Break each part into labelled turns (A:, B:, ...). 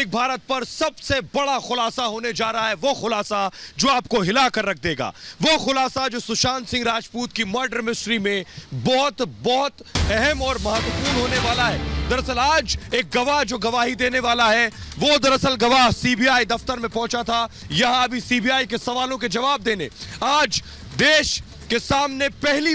A: भारत पर सबसे बड़ा खुलासा होने जा रहा है, वो खुलासा जो आपको हिला कर रख देगा, वो खुलासा जो सुशांत सिंह राजपूत की मर्डर मिस्ट्री में बहुत बहुत अहम और महत्वपूर्ण होने वाला है। दरअसल आज एक गवाह जो गवाही देने वाला है, वो दरअसल गवाह सीबीआई दफ्तर में पहुंचा था, यहां अभी सीबीआई के सवालों के जवाब देने। आज देश के सामने पहली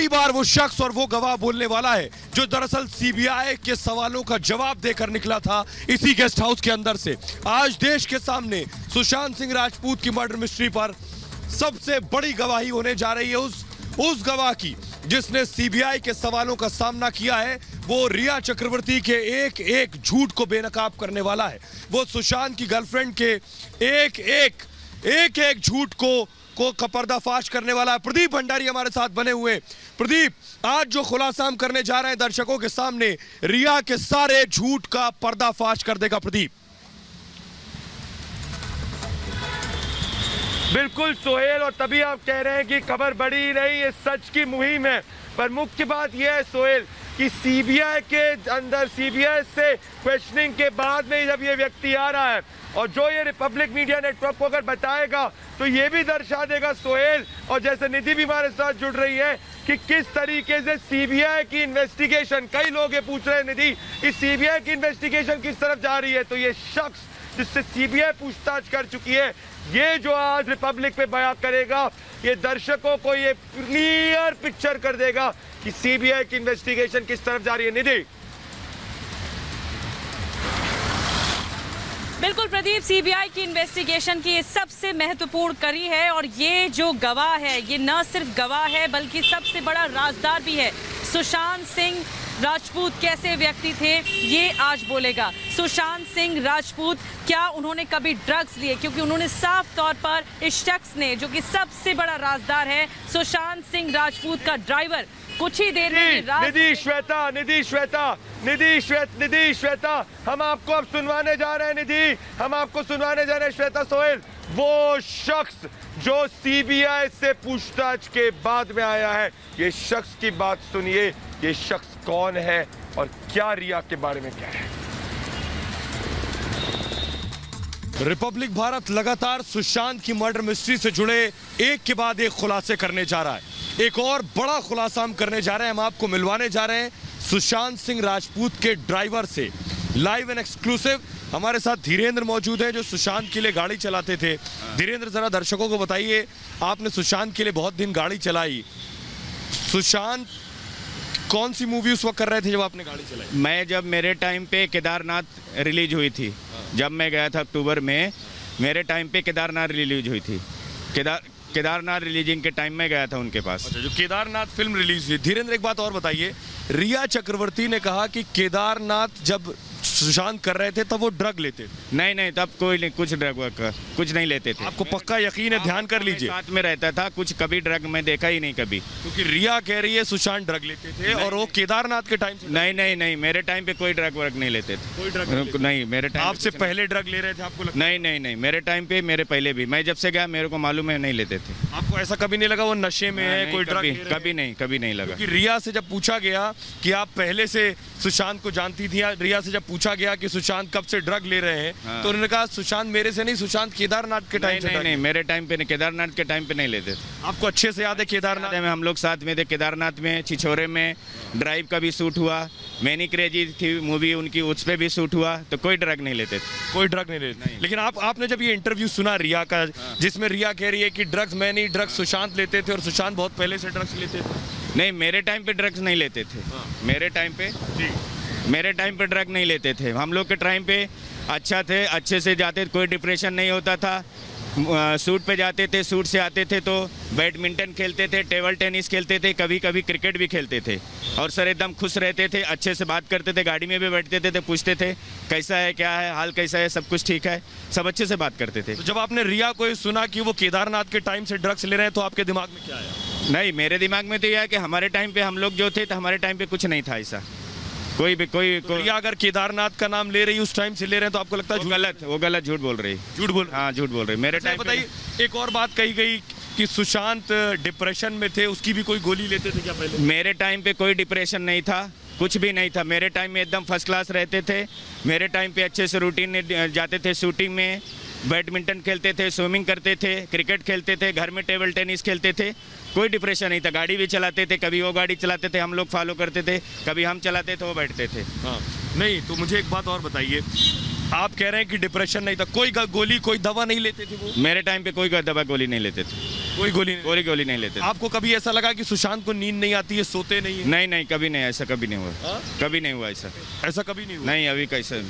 A: बार वो शख्स और वो गवाह बोलने वाला है जो दरअसल सीबीआई के सवालों का जवाब देकर निकला था इसी गेस्ट हाउस के अंदर से। आज देश के सामने सुशांत सिंह राजपूत की मर्डर मिस्ट्री पर सबसे बड़ी गवाही होने जा रही है उस गवाह की जिसने सीबीआई के सवालों का सामना किया है। वो रिया चक्रवर्ती के एक झूठ को बेनकाब करने वाला है। वो सुशांत की गर्लफ्रेंड के एक झूठ को पर्दाफाश करने वाला है। प्रदीप भंडारी हमारे साथ बने हुए। प्रदीप, आज जो खुलासा हम करने जा रहे हैं दर्शकों के सामने, रिया के सारे झूठ का पर्दाफाश कर देगा। प्रदीप।
B: बिल्कुल सोहेल, और तभी आप कह रहे हैं कि खबर बड़ी नहीं, ये सच की मुहिम है। पर मुख्य बात यह है सोहेल कि सीबीआई के अंदर सीबीआई से क्वेश्चनिंग के बाद में जब ये व्यक्ति आ रहा है और जो ये रिपब्लिक मीडिया नेटवर्क को अगर बताएगा तो ये भी दर्शा देगा सोहेल, और जैसे निधि भी हमारे साथ जुड़ रही है कि किस तरीके से सीबीआई की इन्वेस्टिगेशन, कई लोग ये पूछ रहे हैं निधि कि सीबीआई की इन्वेस्टिगेशन किस तरफ जा रही है, तो ये शख्स जिससे सीबीआई पूछताछ कर चुकी है, ये जो आज रिपब्लिक पे बयान करेगा, ये दर्शकों को ये क्लियर पिक्चर कर देगा कि सीबीआई की इन्वेस्टिगेशन किस तरफ जा रही है। निधि।
C: बिल्कुल प्रदीप, सीबीआई की इन्वेस्टिगेशन की ये सबसे महत्वपूर्ण कड़ी है और ये जो गवाह है, ये न सिर्फ गवाह है बल्कि सबसे बड़ा राजदार भी है। सुशांत सिंह राजपूत कैसे व्यक्ति थे, ये आज बोलेगा। सुशांत सिंह राजपूत, क्या उन्होंने कभी ड्रग्स लिए? क्योंकि उन्होंने साफ तौर पर इस शख्स ने, जो कि सबसे बड़ा राजदार है, सुशांत सिंह राजपूत का ड्राइवर, कुछ ही देर में निधि श्वेता, हम आपको अब सुनवाने जा रहे हैं। निधि, हम आपको सुनवाने जा रहे हैं। श्वेता सोहेल, वो शख्स जो सीबीआई से पूछताछ के बाद में आया है, ये शख्स की बात सुनिए। ये शख्स कौन है और क्या रिया के बारे में क्या है?
A: रिपब्लिक भारत लगातार सुशांत की मर्डर मिस्ट्री से जुड़े एक के बाद एक खुलासे करने जा रहा है। एक और बड़ा खुलासा हम करने जा रहे हैं, हम आपको मिलवाने जा रहे हैं सुशांत सिंह राजपूत के ड्राइवर से। लाइव एंड एक्सक्लूसिव हमारे साथ धीरेन्द्र मौजूद हैं जो सुशांत के लिए गाड़ी चलाते थे। धीरेन्द्र, जरा दर्शकों को बताइए, आपने सुशांत के लिए बहुत दिन गाड़ी चलाई। सुशांत कौन सी मूवी उस वक्त कर रहे थे जब आपने गाड़ी चलाई?
D: मैं जब मेरे टाइम पे केदारनाथ रिलीज हुई थी, जब मैं गया था अक्टूबर में, मेरे टाइम पे केदारनाथ रिलीज हुई थी। केदारनाथ रिलीजिंग के टाइम में गया था उनके पास।
A: अच्छा, जो केदारनाथ फिल्म रिलीज हुई। धीरेन्द्र, एक बात और बताइए, रिया चक्रवर्ती ने कहा कि केदारनाथ जब सुशांत कर रहे थे तब वो ड्रग लेते थे।
D: नहीं, तब कोई नहीं, कुछ नहीं लेते थे।
A: आपको पक्का यकीन है? ध्यान कर लीजिए,
D: साथ में रहता था, कुछ कभी ड्रग मैं देखा ही नहीं कभी।
A: क्योंकि रिया कह रही है सुशांत ड्रग लेते थे और वो केदारनाथ के टाइम से।
D: नहीं, मेरे टाइम पे कोई ड्रग वर्ग नहीं लेते थे।
A: कोई ड्रग
D: नहीं, मेरे टाइम
A: आपसे पहले ड्रग ले रहे थे आपको लगता?
D: नहीं, मेरे टाइम पे, मेरे पहले भी, मैं जब से गया मेरे को मालूम है नहीं लेते थे।
A: आपको ऐसा कभी नहीं लगा वो नशे में है, कोई ड्रग?
D: कभी नहीं लगा।
A: रिया से जब पूछा गया कि आप पहले से सुशांत को जानती थी, रिया से जब पूछा गया कि सुशांत कब से ड्रग ले रहे हैं, तो उन्होंने कहा सुशांत मेरे से नहीं, सुशांत केदारनाथ के टाइम से।
D: नहीं, मेरे टाइम पे नहीं, केदारनाथ के टाइम पे नहीं लेते थे।
A: आपको अच्छे से याद है केदारनाथ
D: में हम लोग साथ में थे, केदारनाथ में, छिछोरे में ड्राइव का भी शूट हुआ, मैनी क्रेजी थी मूवी उनकी, उस पर भी शूट हुआ, तो कोई ड्रग नहीं लेते थे।
A: कोई ड्रग नहीं लेते। लेकिन आपने जब ये इंटरव्यू सुना रिया का, जिसमें रिया कह रही है कि ड्रग्स मैं नहीं, ड्रग्स सुशांत लेते थे और सुशांत बहुत पहले से ड्रग्स लेते थे।
D: नहीं, मेरे टाइम पे ड्रग्स नहीं लेते थे। मेरे टाइम पे ड्रग नहीं लेते थे। हम लोग के टाइम पे अच्छा थे, अच्छे से जाते थे, कोई डिप्रेशन नहीं होता था। शूट पे जाते थे, शूट से आते थे तो बैडमिंटन खेलते थे, टेबल टेनिस खेलते थे, कभी कभी क्रिकेट भी खेलते थे और सर एकदम खुश रहते थे, अच्छे से बात करते थे, गाड़ी में भी बैठते थे, पूछते थे कैसा है, क्या है हाल, कैसा है, सब कुछ ठीक है, सब अच्छे से बात करते थे।
A: तो जब आपने रिया को सुना कि वो केदारनाथ के टाइम से ड्रग्स ले रहे हैं तो आपके दिमाग में क्या आया?
D: नहीं, मेरे दिमाग में तो यह है कि हमारे टाइम पे हम लोग जो थे तो हमारे टाइम पे कुछ नहीं था ऐसा। कोई रिया अगर केदारनाथ का नाम ले रही उस टाइम से ले रहे हैं तो आपको लगता है वो गलत, झूठ बोल रही।
A: झूठ बोल रही।
D: मेरे टाइम
A: बताइए, एक और बात कही गई कि सुशांत डिप्रेशन में थे, उसकी भी कोई गोली लेते थे क्या पहले?
D: मेरे टाइम पे कोई डिप्रेशन नहीं था, कुछ भी नहीं था। मेरे टाइम में एकदम फर्स्ट क्लास रहते थे। मेरे टाइम पे अच्छे से रूटीन में जाते थे, शूटिंग में, बैडमिंटन खेलते थे, स्विमिंग करते थे, क्रिकेट खेलते थे, घर में टेबल टेनिस खेलते थे, कोई डिप्रेशन नहीं था। गाड़ी भी चलाते थे, कभी वो गाड़ी चलाते थे, हम लोग फॉलो करते थे, कभी हम चलाते थे, वो बैठते थे।
A: हाँ नहीं, तो मुझे एक बात और बताइए, आप कह रहे हैं कि डिप्रेशन नहीं था, कोई गोली कोई दवा नहीं लेते थे वो?
D: मेरे टाइम पे कोई दवा गोली नहीं लेते थे,
A: कोई गोली नहीं?
D: गोली नहीं लेते थे।
A: आपको कभी ऐसा लगा कि सुशांत को नींद नहीं आती है, सोते नहीं है?
D: नहीं नहीं, कभी नहीं, ऐसा कभी नहीं हुआ।
A: हाँ?
D: कभी नहीं हुआ ऐसा।
A: ऐसा कभी नहीं हुआ?
D: नहीं, अभी कैसे।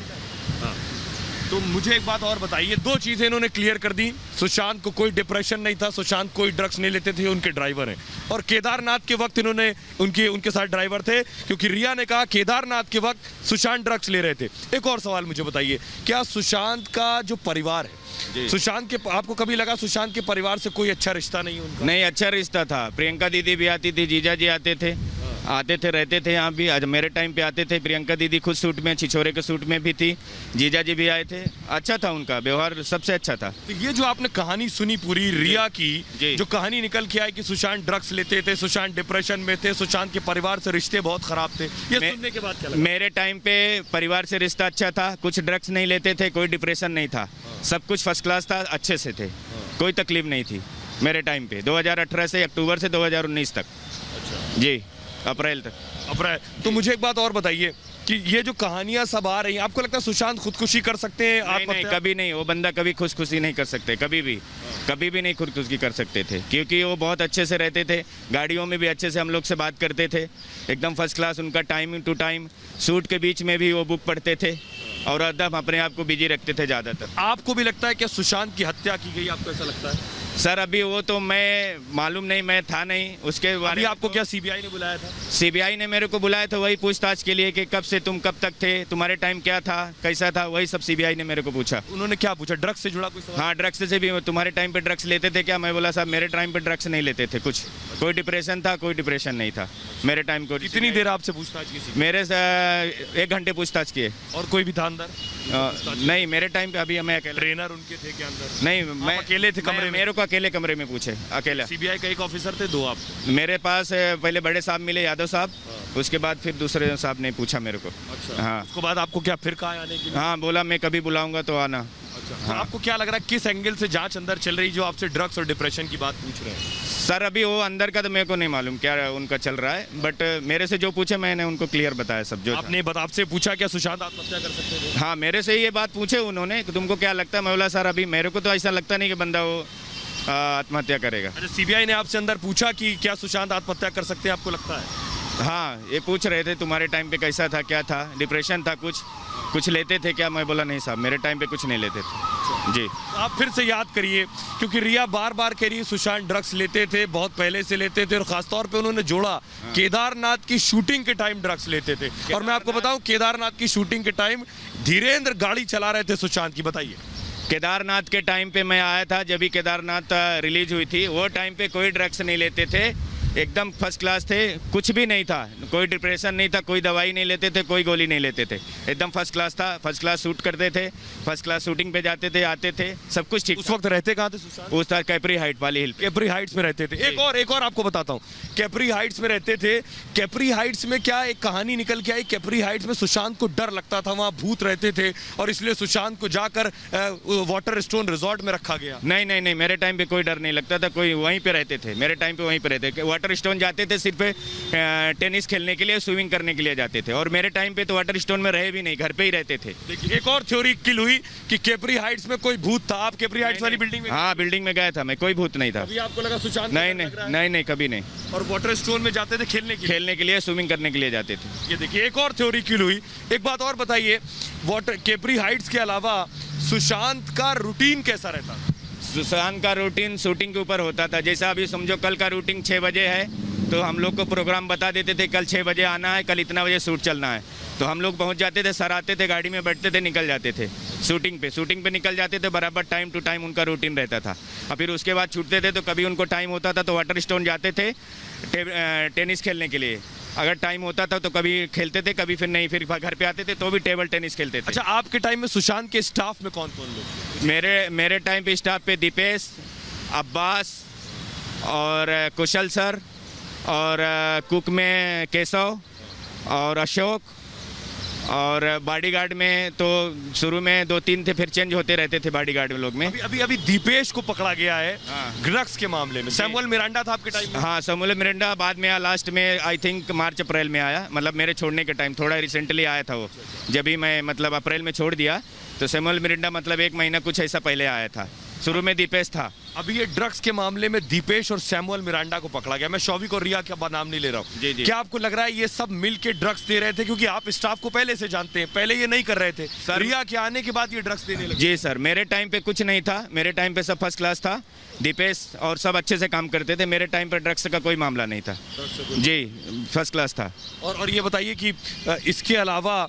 A: तो मुझे एक बात और बताइए, दो चीजें इन्होंने क्लियर कर दी। सुशांत को कोई डिप्रेशन नहीं था, सुशांत कोई ड्रग्स नहीं लेते थे, उनके ड्राइवर हैं। और केदारनाथ के वक्त इन्होंने उनके साथ ड्राइवर थे, क्योंकि रिया ने कहा केदारनाथ के वक्त सुशांत ड्रग्स ले रहे थे। एक और सवाल मुझे बताइए, क्या सुशांत का जो परिवार है, सुशांत के, आपको कभी लगा सुशांत के परिवार से कोई अच्छा रिश्ता नहीं है उनका?
D: नहीं, अच्छा रिश्ता था। प्रियंका दीदी भी आती थी, जीजा जी आते थे, रहते थे यहाँ भी। आज मेरे टाइम पे आते थे। प्रियंका दीदी खुद सूट में, छिछोरे के सूट में भी थी, जीजा जी भी आए थे। अच्छा था उनका व्यवहार, सबसे अच्छा था।
A: तो ये जो आपने कहानी सुनी पूरी रिया की, जो कहानी निकल के आई कि सुशांत ड्रग्स लेते थे, सुशांत डिप्रेशन में थे, सुशांत के परिवार से रिश्ते बहुत खराब थे, ये सुनने के बाद क्या लगा?
D: मेरे टाइम पे परिवार से रिश्ता अच्छा था, कुछ ड्रग्स नहीं लेते थे, कोई डिप्रेशन नहीं था, सब कुछ फर्स्ट क्लास था, अच्छे से थे, कोई तकलीफ नहीं थी मेरे टाइम पे। 2018 से अक्टूबर से 2019 तक। जी, अप्रैल तक।
A: अप्रैल। तो मुझे एक बात और बताइए कि ये जो कहानियां सब आ रही हैं, आपको लगता है सुशांत खुदकुशी कर सकते हैं?
D: नहीं, कभी नहीं। वो बंदा कभी खुदकुशी नहीं कर सकते, कभी भी नहीं खुदकुशी कर सकते थे, क्योंकि वो बहुत अच्छे से रहते थे। गाड़ियों में भी अच्छे से हम लोग से बात करते थे, एकदम फर्स्ट क्लास। उनका टाइम टू टाइम, शूट के बीच में भी वो बुक पढ़ते थे और एकदम अपने आप को बिजी रखते थे ज़्यादातर।
A: आपको भी लगता है कि सुशांत की हत्या की गई? आपको ऐसा लगता है?
D: सर अभी वो तो मैं मालूम नहीं, मैं था नहीं उसके बारे में।
A: आपको क्या सीबीआई ने बुलाया था?
D: सीबीआई ने मेरे को बुलाया था वही पूछताछ के लिए कि कब से तुम कब तक थे, तुम्हारे टाइम क्या था, कैसा था, वही सब सीबीआई ने मेरे को पूछा।
A: उन्होंने क्या पूछा? ड्रग्स से जुड़ा कोई सवाल?
D: हाँ, ड्रग्स से भी। तुम्हारे टाइम पे ड्रग्स लेते थे क्या? मैं बोला साहब मेरे टाइम पे ड्रग्स नहीं लेते थे, कुछ कोई डिप्रेशन था, कोई डिप्रेशन नहीं था मेरे टाइम को।
A: कितनी देर आपसे पूछताछ की?
D: मेरे से 1 घंटे पूछताछ किए।
A: और कोई भी था अंदर?
D: नहीं, मेरे टाइम पे अभी मैं अकेले।
A: ट्रेनर उनके थे क्या अंदर?
D: नहीं, मैं
A: अकेले थे कमरे में?
D: मेरे को अकेले कमरे में पूछे, अकेला।
A: सीबीआई का एक ऑफिसर थे, 2 आप?
D: मेरे पास पहले बड़े साहब मिले, यादव साहब, उसके बाद फिर दूसरे साहब ने पूछा मेरे को।
A: अच्छा।
D: हाँ,
A: उसके बाद आपको क्या फिर कहा आने के लिए?
D: हाँ, बोला मैं कभी बुलाऊंगा तो आना।
A: अच्छा। हाँ। तो आपको क्या लग रहा है किस एंगल से जांच अंदर चल रही जो आपसे ड्रग्स और डिप्रेशन की बात पूछ रहे हैं?
D: सर अभी वो अंदर का तो मेरे को नहीं मालूम क्या उनका चल रहा है, बट मेरे से जो पूछे मैंने उनको क्लियर बताया सब। जो
A: आपसे पूछा क्या सुशांत आत्महत्या कर सकते थे?
D: हाँ, मेरे से ये बात पूछे उन्होंने कि तुमको क्या लगता है। मैं बोला सर अभी मेरे को तो ऐसा लगता नहीं कि बंदा वो आत्महत्या करेगा।
A: अच्छा, सीबीआई ने आपसे अंदर पूछा कि क्या सुशांत आत्महत्या कर सकते हैं, आपको लगता है?
D: हाँ, ये पूछ रहे थे तुम्हारे टाइम पे कैसा था, क्या था, डिप्रेशन था, कुछ लेते थे क्या? मैं बोला नहीं साहब मेरे टाइम पे कुछ नहीं लेते थे। जी,
A: आप फिर से याद करिए, क्योंकि रिया बार बार कह रही है सुशांत ड्रग्स लेते थे, बहुत पहले से लेते थे, और खासतौर पे उन्होंने जोड़ा केदारनाथ की शूटिंग के टाइम ड्रग्स लेते थे। और मैं आपको बताऊं, केदारनाथ की शूटिंग के टाइम धीरेन्द्र गाड़ी चला रहे थे सुशांत की। बताइए।
D: केदारनाथ के टाइम पे मैं आया था, जब भी केदारनाथ रिलीज हुई थी, वो टाइम पे कोई ड्रग्स नहीं लेते थे, एकदम फर्स्ट क्लास थे, कुछ भी नहीं था, कोई डिप्रेशन नहीं था, कोई दवाई नहीं लेते थे, कोई गोली नहीं लेते थे, एकदम फर्स्ट क्लास था। फर्स्ट क्लास शूट करते थे, फर्स्ट क्लास शूटिंग पे जाते थे, आते थे, सब कुछ ठीक।
A: उस वक्त रहते कहाँ थे सुशांत?
D: उस तरह कैपरी हाइट वाली हिल,
A: कैपरी हाइट्स में रहते थे। एक और आपको बताता हूँ, कैपरी हाइट्स में रहते थे। कैपरी हाइट्स में क्या एक कहानी निकल के आई, कैपरी हाइट्स में सुशांत को डर लगता था, वहाँ भूत रहते थे, और इसलिए सुशांत को जाकर वाटर स्टोन रिजॉर्ट में रखा गया।
D: नहीं, मेरे टाइम पे कोई डर नहीं लगता था, कोई वहीं पे रहते थे, मेरे टाइम पे वहीं पे रहते थे। वाटर स्टोन जाते थे सिर्फ टेनिस खेलने के लिए, स्विमिंग करने के लिए जाते थे, और मेरे टाइम पे तो वाटर स्टोन में रहे भी नहीं, घर पे ही रहते थे।
A: एक और थ्योरी किल हुई कि कैपरी हाइट्स में कोई भूत था। आप कैपरी हाइट्स वाली बिल्डिंग में?
D: हाँ, बिल्डिंग में गया था मैं, कोई भूत नहीं था।
A: अभी आपको लगा सुशांत?
D: नहीं, कभी नहीं।
A: और वाटर स्टोन में जाते थे खेलने के लिए,
D: स्विमिंग करने के लिए जाते थे।
A: ये देखिए, एक और थ्योरी किल हुई। एक बात और बताइए, वाटर कैपरी हाइट्स के अलावा सुशांत का रूटीन कैसा रहता था?
D: सुशांत का रूटीन शूटिंग के ऊपर होता था। जैसा अभी समझो कल का रूटीन 6 बजे है, तो हम लोग को प्रोग्राम बता देते थे कल 6 बजे आना है, कल इतना बजे शूट चलना है, तो हम लोग पहुंच जाते थे, सर आते थे, गाड़ी में बैठते थे, निकल जाते थे शूटिंग पे निकल जाते थे, बराबर टाइम टू टाइम उनका रूटीन रहता था। और फिर उसके बाद छूटते थे, तो कभी उनको टाइम होता था तो वाटर स्टोन जाते थे टेनिस खेलने के लिए, अगर टाइम होता था तो कभी खेलते थे, कभी फिर नहीं, फिर घर पे आते थे तो भी टेबल टेनिस खेलते थे।
A: अच्छा, आपके टाइम में सुशांत के स्टाफ में कौन कौन लोग?
D: मेरे टाइम पे स्टाफ पे दीपेश, अब्बास और कुशल सर, और कुक में केशव, और अशोक, और बॉडीगार्ड में तो शुरू में 2-3 थे, फिर चेंज होते रहते थे बॉडीगार्ड में लोग में।
A: अभी दीपेश को पकड़ा गया है
D: हाँ।
A: ड्रग्स के मामले में। सैमुअल मिरांडा था आपके टाइम में?
D: हाँ, सैमुअल मिरांडा बाद में आया, लास्ट में आई थिंक मार्च अप्रैल में आया, मतलब मेरे छोड़ने के टाइम थोड़ा रिसेंटली आया था वो। जब भी मैं मतलब अप्रैल में छोड़ दिया तो सैमुअल मिरांडा मतलब 1 महीना कुछ ऐसा पहले आया था। शुरू में दीपेश था।
A: अभी ये ड्रग्स के मामले में दीपेश और सैमुअल मिरांडा को पकड़ा गया। मैं शौविक और रिया का नाम नहीं ले रहा हूँ।
D: जी, जी।
A: क्या आपको लग रहा है ये सब मिल के ड्रग्स दे रहे थे? क्योंकि आप स्टाफ को पहले से जानते हैं, पहले ये नहीं कर रहे थे, रिया के आने के बाद ये ड्रग्स देने लगे।
D: जी सर, मेरे टाइम पे कुछ नहीं था, मेरे टाइम पे सब फर्स्ट क्लास था, दीपेश और सब अच्छे से काम करते थे। मेरे टाइम पे ड्रग्स का कोई मामला नहीं था जी, फर्स्ट क्लास था।
A: और ये बताइए कि इसके अलावा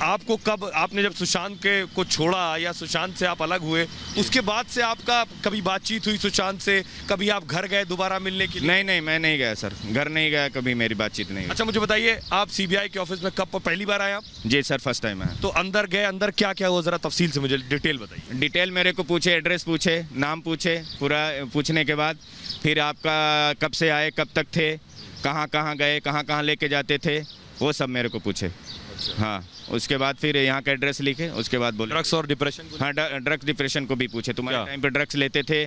A: आपको कब, आपने जब सुशांत को छोड़ा या सुशांत से आप अलग हुए, उसके बाद से आपका कभी बातचीत हुई सुशांत से? कभी आप घर गए दोबारा मिलने के लिए?
D: नहीं, मैं नहीं गया सर, घर नहीं गया, कभी मेरी बातचीत नहीं हुई।
A: अच्छा, मुझे बताइए, आप सीबीआई के ऑफिस में कब पहली बार आए आप?
D: जी सर, फर्स्ट टाइम है।
A: तो अंदर गए, अंदर क्या क्या हुआ, जरा तफसील से मुझे डिटेल बताइए।
D: डिटेल मेरे को पूछे, एड्रेस पूछे, नाम पूछे, पूरा पूछने के बाद फिर आपका कब से आए, कब तक थे, कहाँ कहाँ गए, कहाँ कहाँ लेके जाते थे, वो सब मेरे को पूछे। हाँ, उसके बाद फिर यहाँ का एड्रेस लिखे, उसके बाद बोले
A: ड्रग्स और डिप्रेशन।
D: हाँ, ड्रग्स डिप्रेशन को भी पूछे, तुम्हारे टाइम पे ड्रग्स लेते थे,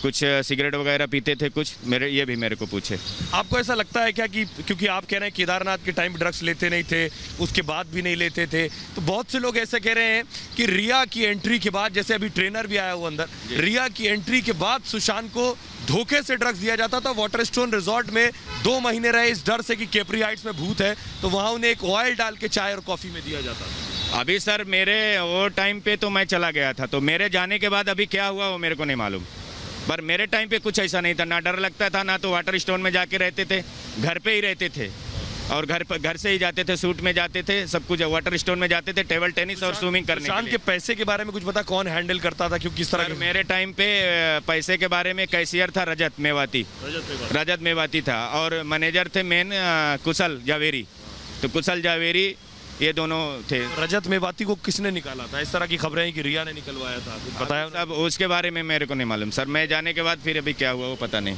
D: कुछ सिगरेट वगैरह पीते थे कुछ, ये भी मेरे को पूछे।
A: आपको ऐसा लगता है क्या कि क्योंकि आप कह रहे हैं केदारनाथ के टाइम ड्रग्स लेते नहीं थे, उसके बाद भी नहीं लेते थे, तो बहुत से लोग ऐसे कह रहे हैं कि रिया की एंट्री के बाद, जैसे अभी ट्रेनर भी आया हुआ अंदर, रिया की एंट्री के बाद सुशांत को धोखे से ड्रग्स दिया जाता था। वाटरस्टोन रिजॉर्ट में 2 महीने रहे इस डर से कि केपरी हाइट्स में भूत है, तो वहाँ उन्हें एक ऑयल डाल के चाय और कॉफ़ी में दिया जाता था।
D: अभी सर मेरे वो टाइम पे तो मैं चला गया था, तो मेरे जाने के बाद अभी क्या हुआ वो मेरे को नहीं मालूम, पर मेरे टाइम पे कुछ ऐसा नहीं था, ना डर लगता था, ना तो वाटर स्टोन में जाके रहते थे, घर पे ही रहते थे और घर से ही जाते थे, सूट में जाते थे, सब कुछ वाटर स्टोन में जाते थे, टेबल टेनिस और स्विमिंग करने के लिए।
A: के पैसे के बारे में कुछ पता, कौन हैंडल करता था, क्योंकि किस तरह?
D: मेरे टाइम पे पैसे के बारे में कैशियर था रजत मेवाती था, और मैनेजर थे मेन कुशल जावेरी। तो कुशल जावेरी ये दोनों थे।
A: रजत मेवाती को किसने निकाला था? इस तरह की खबरें हैं कि रिया ने निकलवाया था, कुछ पता है?
D: सब उसके बारे में मेरे को नहीं मालूम सर, मैं जाने के बाद फिर अभी क्या हुआ वो पता नहीं।